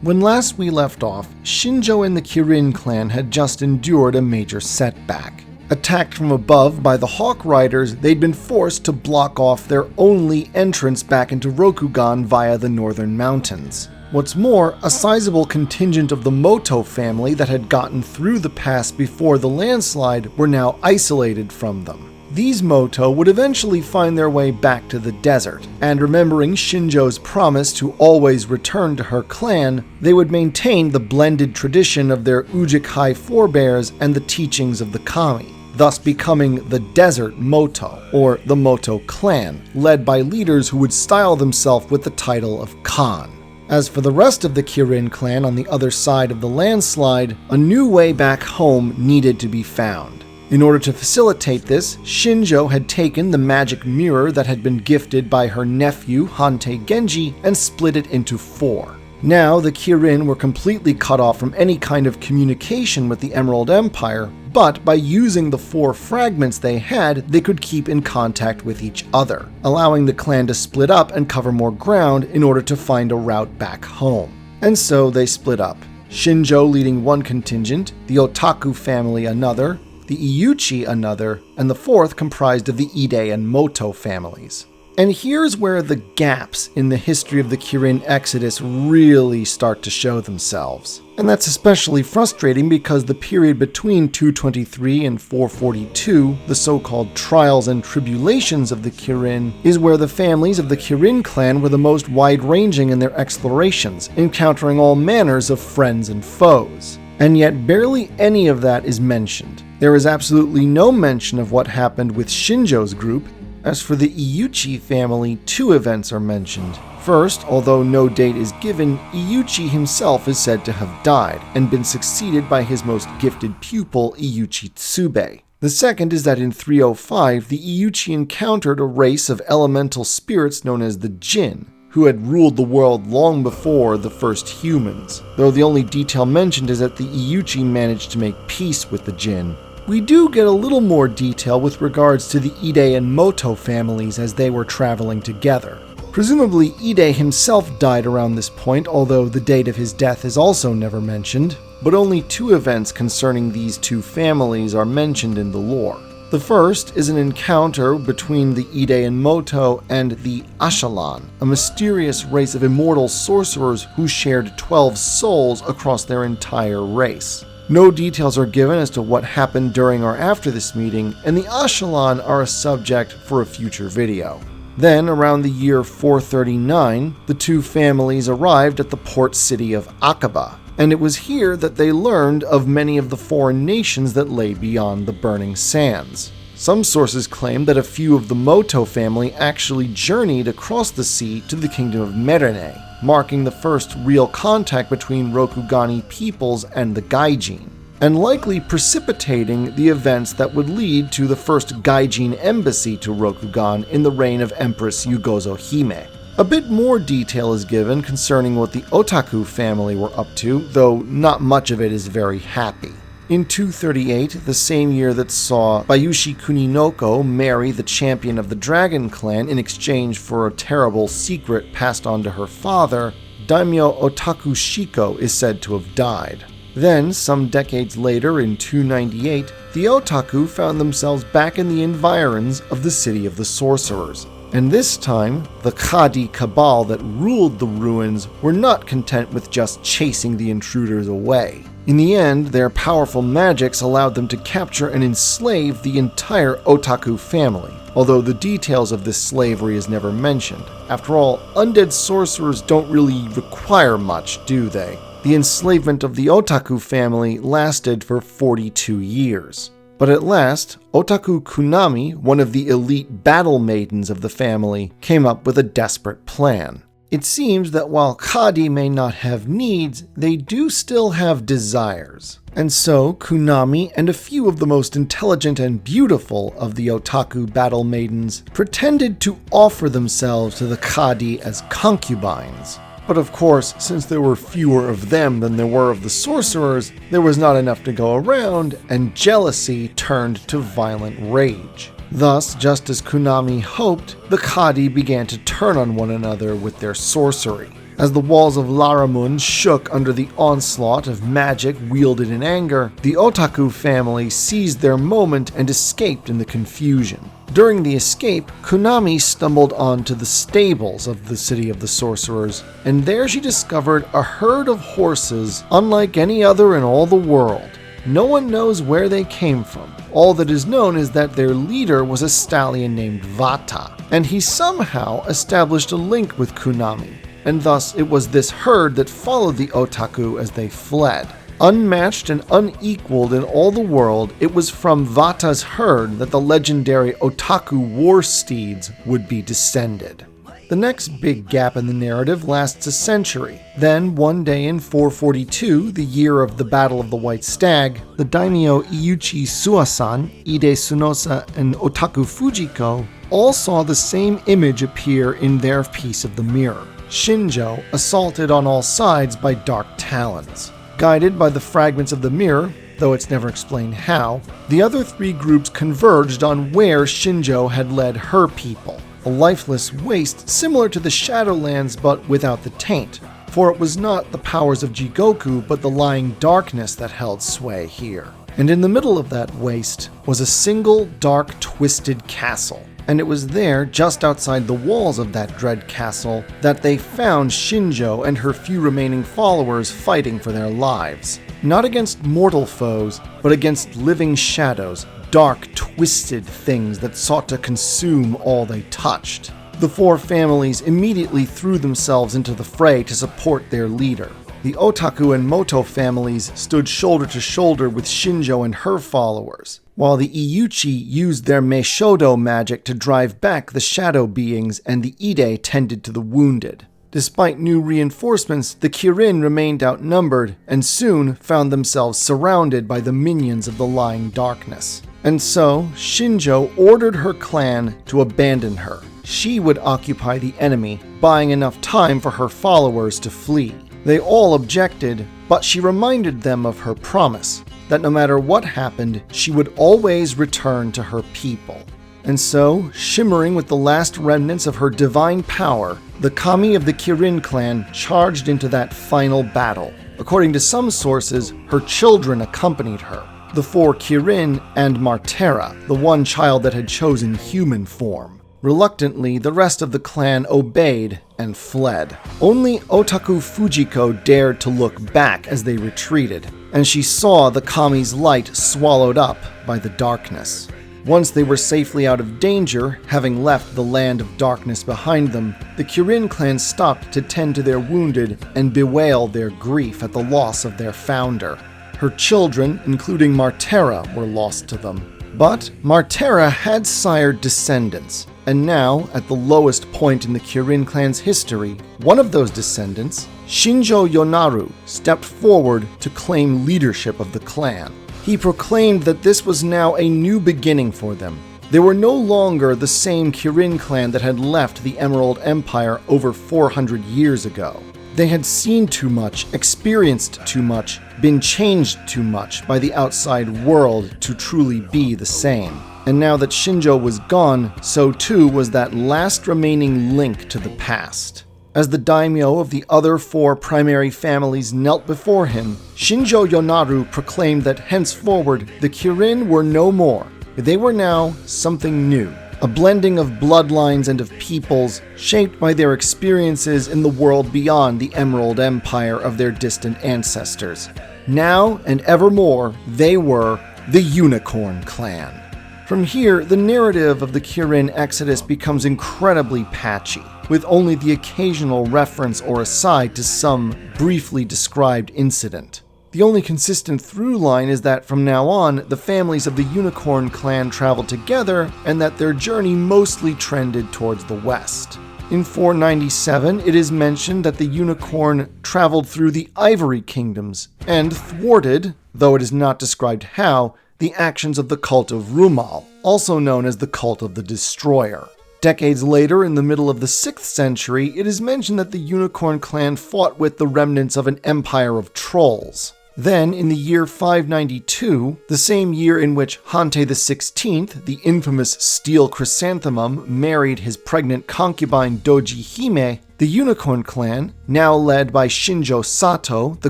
When last we left off, Shinjo and the Kirin clan had just endured a major setback. Attacked from above by the Hawk Riders, they'd been forced to block off their only entrance back into Rokugan via the northern mountains. What's more, a sizable contingent of the Moto family that had gotten through the pass before the landslide were now isolated from them. These Moto would eventually find their way back to the desert, and remembering Shinjo's promise to always return to her clan, they would maintain the blended tradition of their Ujikai forebears and the teachings of the Kami, thus becoming the Desert Moto, or the Moto clan, led by leaders who would style themselves with the title of Khan. As for the rest of the Kirin clan on the other side of the landslide, a new way back home needed to be found. In order to facilitate this, Shinjo had taken the magic mirror that had been gifted by her nephew Hante Genji and split it into 4. Now the Kirin were completely cut off from any kind of communication with the Emerald Empire, but by using the 4 fragments they had, they could keep in contact with each other, allowing the clan to split up and cover more ground in order to find a route back home. And so they split up, Shinjo leading one contingent, the Otaku family another, the Iuchi another, and the 4th comprised of the Ide and Moto families. And here's where the gaps in the history of the Kirin Exodus really start to show themselves. And that's especially frustrating because the period between 223 and 442, the so-called trials and tribulations of the Kirin, is where the families of the Kirin clan were the most wide-ranging in their explorations, encountering all manners of friends and foes. And yet barely any of that is mentioned. There is absolutely no mention of what happened with Shinjo's group. As for the Iuchi family, 2 events are mentioned. First, although no date is given, Iuchi himself is said to have died, and been succeeded by his most gifted pupil, Iuchi Tsube. The second is that in 305, the Iuchi encountered a race of elemental spirits known as the Jin, who had ruled the world long before the first humans, though the only detail mentioned is that the Iuchi managed to make peace with the Jin. We do get a little more detail with regards to the Ide and Moto families as they were traveling together. Presumably Ide himself died around this point, although the date of his death is also never mentioned, but only 2 events concerning these 2 families are mentioned in the lore. The first is an encounter between the Ide and Moto and the Ashalan, a mysterious race of immortal sorcerers who shared 12 souls across their entire race. No details are given as to what happened during or after this meeting, and the Ashalan are a subject for a future video. Then, around the year 439, the 2 families arrived at the port city of Aqaba, and it was here that they learned of many of the foreign nations that lay beyond the burning sands. Some sources claim that a few of the Moto family actually journeyed across the sea to the kingdom of Merene, marking the first real contact between Rokugani peoples and the Gaijin, and likely precipitating the events that would lead to the first Gaijin embassy to Rokugan in the reign of Empress Yugozo Hime. A bit more detail is given concerning what the Otaku family were up to, though not much of it is very happy. In 238, the same year that saw Bayushi Kuninoko marry the champion of the Dragon Clan in exchange for a terrible secret passed on to her father, Daimyo Otaku Shiko is said to have died. Then, some decades later in 298, the Otaku found themselves back in the environs of the City of the Sorcerers. And this time, the Khadi cabal that ruled the ruins were not content with just chasing the intruders away. In the end, their powerful magics allowed them to capture and enslave the entire Otaku family, although the details of this slavery is never mentioned. After all, undead sorcerers don't really require much, do they? The enslavement of the Otaku family lasted for 42 years. But at last, Otaku Kunami, one of the elite battle maidens of the family, came up with a desperate plan. It seems that while Khadi may not have needs, they do still have desires. And so, Kunami and a few of the most intelligent and beautiful of the Otaku battle maidens pretended to offer themselves to the Khadi as concubines. But of course, since there were fewer of them than there were of the sorcerers, there was not enough to go around, and jealousy turned to violent rage. Thus, just as Konami hoped, the Kadi began to turn on one another with their sorcery. As the walls of Laramund shook under the onslaught of magic wielded in anger, the Otaku family seized their moment and escaped in the confusion. During the escape, Konami stumbled onto the stables of the City of the Sorcerers, and there she discovered a herd of horses unlike any other in all the world. No one knows where they came from. All that is known is that their leader was a stallion named Vata, and he somehow established a link with Konami, and thus it was this herd that followed the Otaku as they fled. Unmatched and unequaled in all the world, it was from Vata's herd that the legendary Otaku war steeds would be descended. The next big gap in the narrative lasts a century. Then, one day in 442, the year of the Battle of the White Stag, the daimyo Iyuchi Suasan, Ide Tsunosa, and Otaku Fujiko all saw the same image appear in their piece of the mirror. Shinjo assaulted on all sides by dark talons. Guided by the fragments of the mirror, though it's never explained how, the other three groups converged on where Shinjo had led her people. A lifeless waste similar to the Shadowlands but without the taint, for it was not the powers of Jigoku but the lying darkness that held sway here. And in the middle of that waste was a single dark twisted castle. And it was there, just outside the walls of that dread castle, that they found Shinjo and her few remaining followers fighting for their lives. Not against mortal foes, but against living shadows, dark, twisted things that sought to consume all they touched. The four families immediately threw themselves into the fray to support their leader. The Otaku and Moto families stood shoulder to shoulder with Shinjo and her followers, while the Iyuchi used their Meishodo magic to drive back the shadow beings and the Ide tended to the wounded. Despite new reinforcements, the Kirin remained outnumbered and soon found themselves surrounded by the minions of the lying darkness. And so, Shinjo ordered her clan to abandon her. She would occupy the enemy, buying enough time for her followers to flee. They all objected, but she reminded them of her promise, that no matter what happened, she would always return to her people. And so, shimmering with the last remnants of her divine power, the kami of the Kirin clan charged into that final battle. According to some sources, her children accompanied her, the four Kirin and Martera, the one child that had chosen human form. Reluctantly, the rest of the clan obeyed and fled. Only Otaku Fujiko dared to look back as they retreated, and she saw the kami's light swallowed up by the darkness. Once they were safely out of danger, having left the land of darkness behind them, the Kirin clan stopped to tend to their wounded and bewail their grief at the loss of their founder. Her children, including Martera, were lost to them. But Martera had sired descendants, and now, at the lowest point in the Kirin clan's history, one of those descendants, Shinjo Yonaru, stepped forward to claim leadership of the clan. He proclaimed that this was now a new beginning for them. They were no longer the same Kirin clan that had left the Emerald Empire over 400 years ago. They had seen too much, experienced too much, been changed too much by the outside world to truly be the same. And now that Shinjo was gone, so too was that last remaining link to the past. As the daimyo of the other four primary families knelt before him, Shinjo Yonaru proclaimed that henceforward the Kirin were no more. They were now something new, a blending of bloodlines and of peoples, shaped by their experiences in the world beyond the Emerald Empire of their distant ancestors. Now and evermore, they were the Unicorn Clan. From here, the narrative of the Kirin Exodus becomes incredibly patchy, with only the occasional reference or aside to some briefly described incident. The only consistent through line is that from now on, the families of the Unicorn Clan traveled together and that their journey mostly trended towards the west. In 497, it is mentioned that the Unicorn traveled through the Ivory Kingdoms and thwarted, though it is not described how, the actions of the cult of Rumal, also known as the cult of the Destroyer. Decades later, in the middle of the 6th century, it is mentioned that the Unicorn Clan fought with the remnants of an empire of trolls. Then, in the year 592, the same year in which Hantei XVI, the infamous Steel Chrysanthemum, married his pregnant concubine Doji Hime, the Unicorn clan, now led by Shinjo Sato, the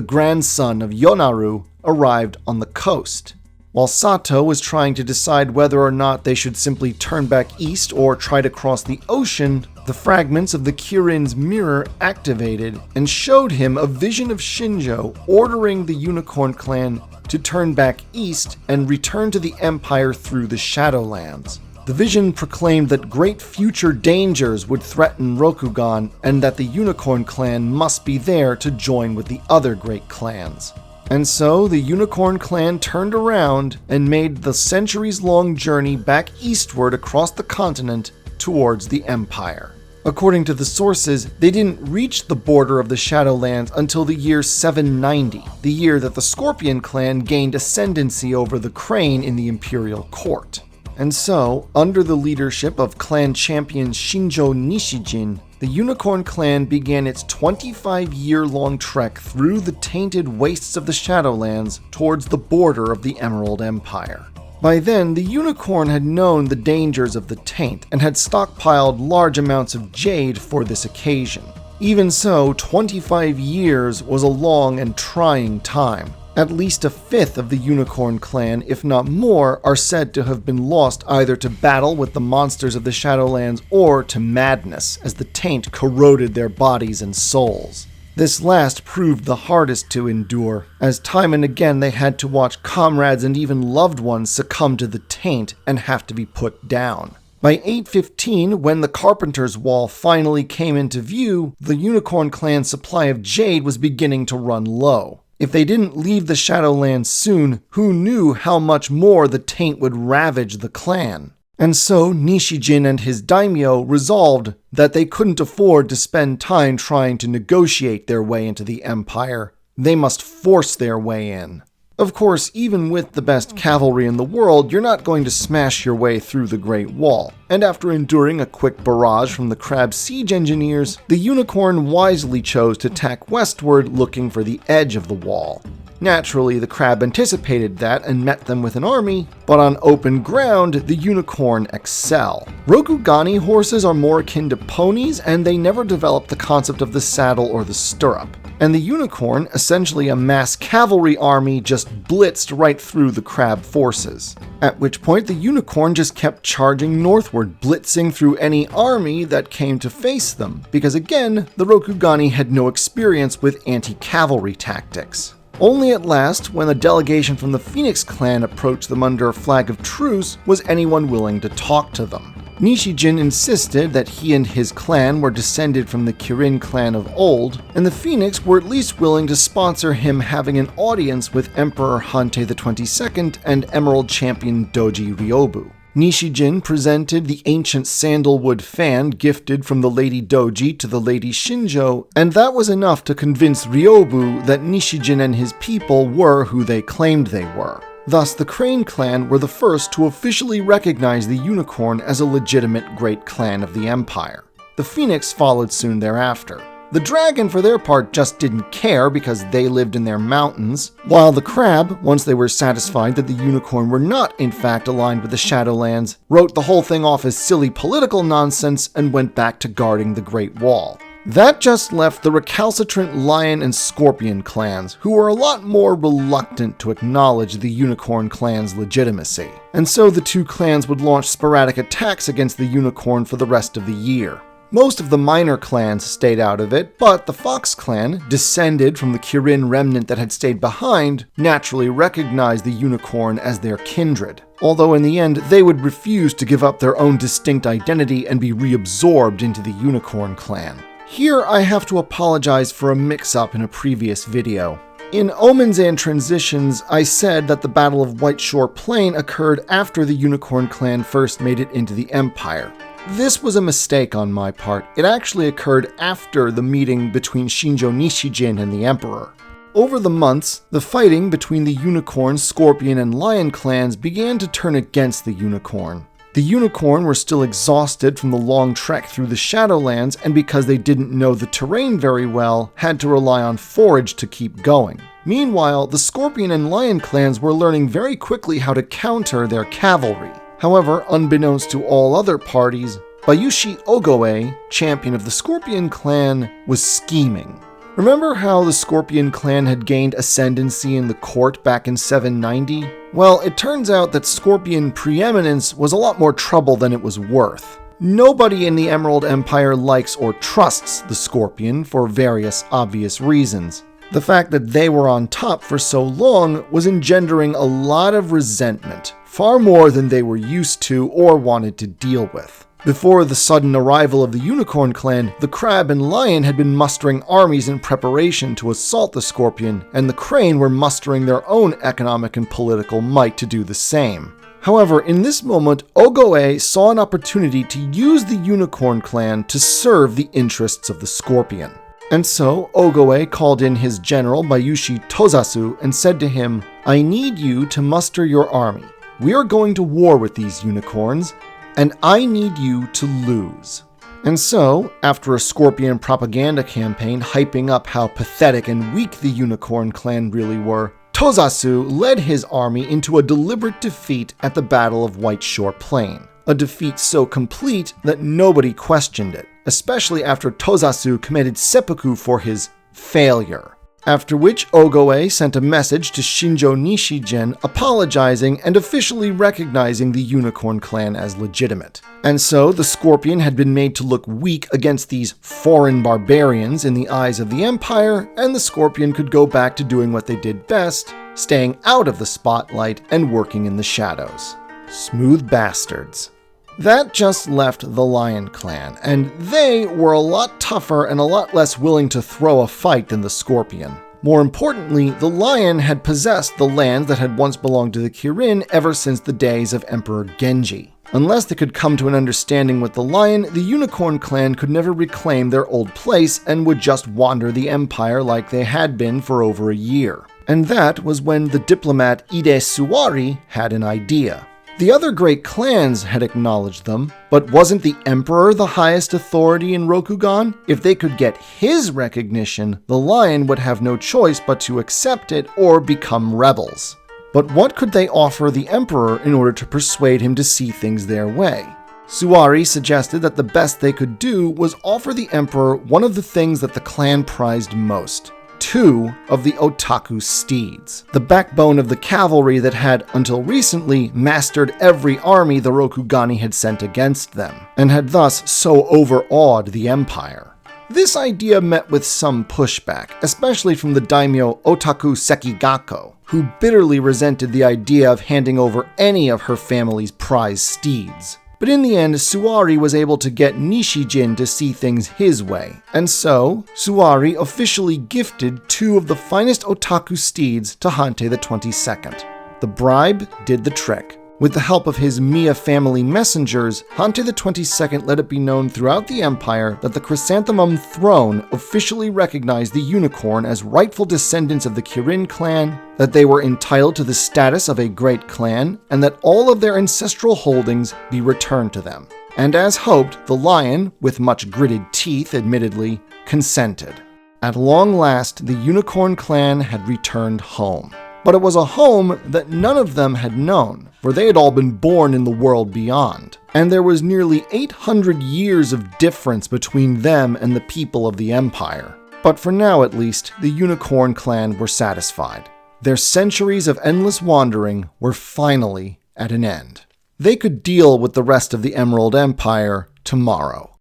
grandson of Yonaru, arrived on the coast. While Sato was trying to decide whether or not they should simply turn back east or try to cross the ocean, the fragments of the Kirin's mirror activated and showed him a vision of Shinjo ordering the Unicorn clan to turn back east and return to the Empire through the Shadowlands. The vision proclaimed that great future dangers would threaten Rokugan and that the Unicorn clan must be there to join with the other great clans. And so the Unicorn clan turned around and made the centuries-long journey back eastward across the continent towards the Empire. According to the sources, they didn't reach the border of the Shadowlands until the year 790, the year that the Scorpion clan gained ascendancy over the Crane in the imperial court. And so, under the leadership of clan champion Shinjo Nishijin, the Unicorn clan began its 25-year-long trek through the tainted wastes of the Shadowlands towards the border of the Emerald Empire. By then, the Unicorn had known the dangers of the taint and had stockpiled large amounts of jade for this occasion. Even so, 25 years was a long and trying time. At least a fifth of the Unicorn clan, if not more, are said to have been lost either to battle with the monsters of the Shadowlands or to madness, as the taint corroded their bodies and souls. This last proved the hardest to endure, as time and again they had to watch comrades and even loved ones succumb to the taint and have to be put down. By 815, when the Carpenter's Wall finally came into view, the Unicorn clan's supply of jade was beginning to run low. If they didn't leave the Shadowlands soon, who knew how much more the taint would ravage the clan? And so Nishijin and his daimyo resolved that they couldn't afford to spend time trying to negotiate their way into the Empire. They must force their way in. Of course, even with the best cavalry in the world, you're not going to smash your way through the Great Wall. And after enduring a quick barrage from the Crab siege engineers, the Unicorn wisely chose to tack westward looking for the edge of the wall. Naturally, the Crab anticipated that and met them with an army, but on open ground, the Unicorn excel. Rokugani horses are more akin to ponies, and they never developed the concept of the saddle or the stirrup. And the Unicorn, essentially a mass cavalry army, just blitzed right through the Crab forces. At which point the Unicorn just kept charging northward, blitzing through any army that came to face them, because again, the Rokugani had no experience with anti-cavalry tactics. Only at last, when a delegation from the Phoenix clan approached them under a flag of truce, was anyone willing to talk to them. Nishijin insisted that he and his clan were descended from the Kirin clan of old, and the Phoenix were at least willing to sponsor him having an audience with Emperor Hantei XXII and Emerald Champion Doji Ryobu. Nishijin presented the ancient sandalwood fan gifted from the Lady Doji to the Lady Shinjo, and that was enough to convince Ryobu that Nishijin and his people were who they claimed they were. Thus, the Crane clan were the first to officially recognize the Unicorn as a legitimate great clan of the Empire. The Phoenix followed soon thereafter. The Dragon, for their part, just didn't care because they lived in their mountains, while the Crab, once they were satisfied that the Unicorn were not in fact aligned with the Shadowlands, wrote the whole thing off as silly political nonsense and went back to guarding the Great Wall. That just left the recalcitrant Lion and Scorpion clans, who were a lot more reluctant to acknowledge the Unicorn clan's legitimacy. And so the two clans would launch sporadic attacks against the Unicorn for the rest of the year. Most of the minor clans stayed out of it, but the Fox clan, descended from the Kirin remnant that had stayed behind, naturally recognized the Unicorn as their kindred. Although in the end, they would refuse to give up their own distinct identity and be reabsorbed into the Unicorn clan. Here I have to apologize for a mix-up in a previous video. In Omens and Transitions, I said that the Battle of White Shore Plain occurred after the Unicorn clan first made it into the Empire. This was a mistake on my part. It actually occurred after the meeting between Shinjo Nishijin and the Emperor. Over the months, the fighting between the Unicorn, Scorpion, and Lion clans began to turn against the Unicorn. The Unicorn were still exhausted from the long trek through the Shadowlands, and because they didn't know the terrain very well, had to rely on forage to keep going. Meanwhile, the Scorpion and Lion clans were learning very quickly how to counter their cavalry. However, unbeknownst to all other parties, Bayushi Ogoe, champion of the Scorpion clan, was scheming. Remember how the Scorpion clan had gained ascendancy in the court back in 790? Well, it turns out that Scorpion preeminence was a lot more trouble than it was worth. Nobody in the Emerald Empire likes or trusts the Scorpion for various obvious reasons. The fact that they were on top for so long was engendering a lot of resentment, far more than they were used to or wanted to deal with. Before the sudden arrival of the Unicorn clan, the Crab and Lion had been mustering armies in preparation to assault the Scorpion, and the Crane were mustering their own economic and political might to do the same. However, in this moment, Ogoe saw an opportunity to use the Unicorn clan to serve the interests of the Scorpion. And so, Ogoe called in his general Bayushi Tozasu and said to him, "I need you to muster your army. We are going to war with these unicorns, and I need you to lose." And so, after a Scorpion propaganda campaign hyping up how pathetic and weak the Unicorn clan really were, Tozasu led his army into a deliberate defeat at the Battle of White Shore Plain. A defeat so complete that nobody questioned it, especially after Tozasu committed seppuku for his failure. After which Ogoe sent a message to Shinjo Nishigen apologizing and officially recognizing the Unicorn clan as legitimate. And so the Scorpion had been made to look weak against these foreign barbarians in the eyes of the Empire, and the Scorpion could go back to doing what they did best, staying out of the spotlight and working in the shadows. Smooth bastards. That just left the Lion clan, and they were a lot tougher and a lot less willing to throw a fight than the Scorpion. More importantly, the Lion had possessed the land that had once belonged to the Kirin ever since the days of Emperor Genji. Unless they could come to an understanding with the Lion, the Unicorn clan could never reclaim their old place and would just wander the empire like they had been for over a year. And that was when the diplomat Ide Suwari had an idea. The other great clans had acknowledged them, but wasn't the Emperor the highest authority in Rokugan? If they could get his recognition, the Lion would have no choice but to accept it or become rebels. But what could they offer the Emperor in order to persuade him to see things their way? Suwari suggested that the best they could do was offer the Emperor one of the things that the clan prized most: 2 of the otaku steeds, the backbone of the cavalry that had, until recently, mastered every army the Rokugani had sent against them, and had thus so overawed the empire. This idea met with some pushback, especially from the daimyo Otaku Sekigako, who bitterly resented the idea of handing over any of her family's prize steeds. But in the end, Suwari was able to get Nishijin to see things his way, and so Suwari officially gifted 2 of the finest otaku steeds to Hante the 22nd. The bribe did the trick. With the help of his Mia family messengers, Hante the 22nd let it be known throughout the empire that the Chrysanthemum throne officially recognized the Unicorn as rightful descendants of the Kirin clan, that they were entitled to the status of a great clan, and that all of their ancestral holdings be returned to them. And as hoped, the Lion, with much gritted teeth admittedly, consented. At long last, the Unicorn clan had returned home. But it was a home that none of them had known, for they had all been born in the world beyond. And there was nearly 800 years of difference between them and the people of the Empire. But for now at least, the Unicorn clan were satisfied. Their centuries of endless wandering were finally at an end. They could deal with the rest of the Emerald Empire tomorrow.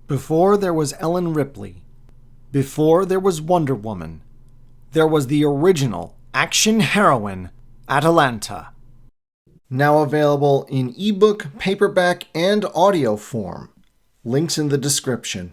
Before there was Ellen Ripley. Before there was Wonder Woman. There was the original action heroine, Atalanta. Now available in ebook, paperback, and audio form. Links in the description.